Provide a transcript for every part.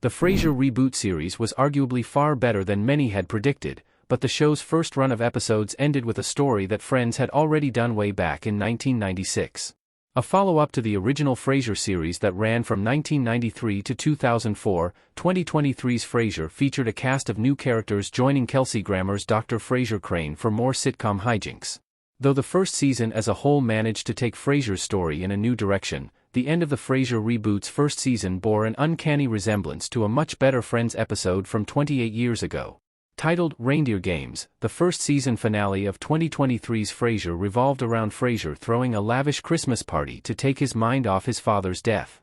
The Frasier Reboot series was arguably far better than many had predicted, but the show's first run of episodes ended with a story that Friends had already done way back in 1996. A follow-up to the original Frasier series that ran from 1993 to 2004, 2023's Frasier featured a cast of new characters joining Kelsey Grammer's Dr. Frasier Crane for more sitcom hijinks. Though the first season as a whole managed to take Frasier's story in a new direction, the end of the Frasier Reboot's first season bore an uncanny resemblance to a much better Friends episode from 28 years ago. Titled Reindeer Games, the first season finale of 2023's Frasier revolved around Frasier throwing a lavish Christmas party to take his mind off his father's death.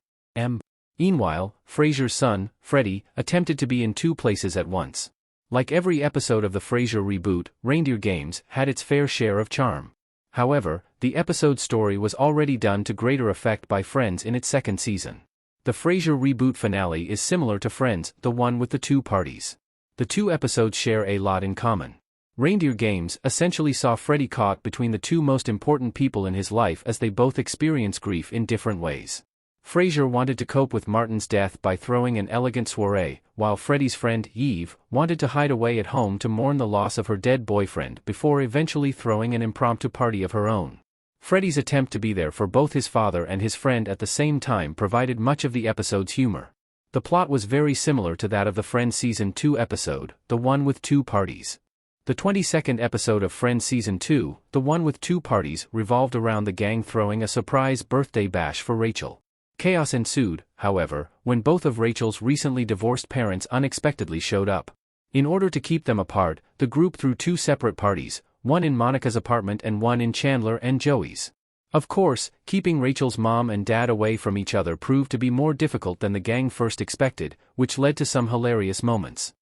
Meanwhile, Frasier's son, Freddie, attempted to be in two places at once. Like every episode of the Frasier Reboot, Reindeer Games had its fair share of charm. However, the episode's story was already done to greater effect by Friends in its second season. The Frasier Reboot finale is similar to Friends, the one with the two parties. The two episodes share a lot in common. Reindeer Games essentially saw Freddie caught between the two most important people in his life as they both experience grief in different ways. Frasier wanted to cope with Martin's death by throwing an elegant soiree, while Freddie's friend, Eve, wanted to hide away at home to mourn the loss of her dead boyfriend before eventually throwing an impromptu party of her own. Freddie's attempt to be there for both his father and his friend at the same time provided much of the episode's humor. The plot was very similar to that of the Friends Season 2 episode, the one with two parties. The 22nd episode of Friends Season 2, the one with two parties, revolved around the gang throwing a surprise birthday bash for Rachel. Chaos ensued, however, when both of Rachel's recently divorced parents unexpectedly showed up. In order to keep them apart, the group threw two separate parties, one in Monica's apartment and one in Chandler and Joey's. Of course, keeping Rachel's mom and dad away from each other proved to be more difficult than the gang first expected, which led to some hilarious moments.